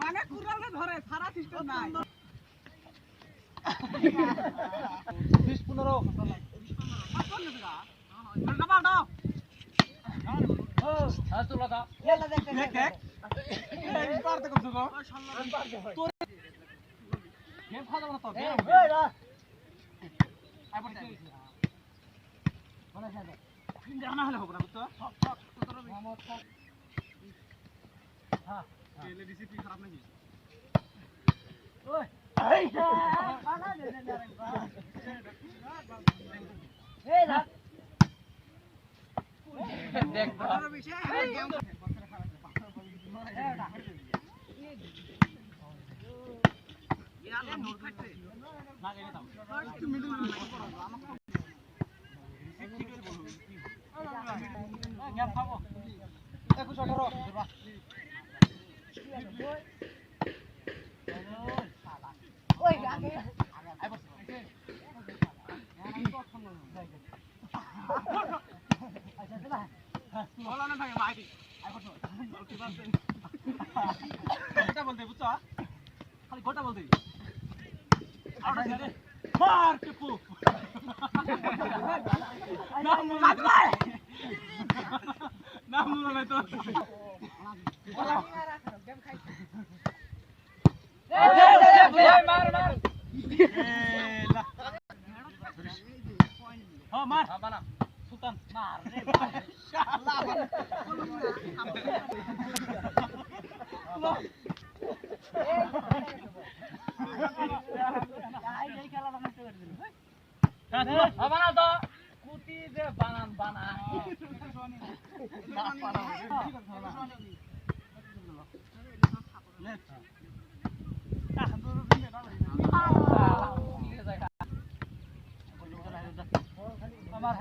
মানে কুড়ালে ধরে সারা সিস্টেম নাই 20-15 খারাপ নাকি বলতে বুঝছো খালি গোটা বলতে মার টিপু নাম মনে নাই তো মার বানা সুলতান মার রে শালা বানা তো কুটি যে বানান বানা আমার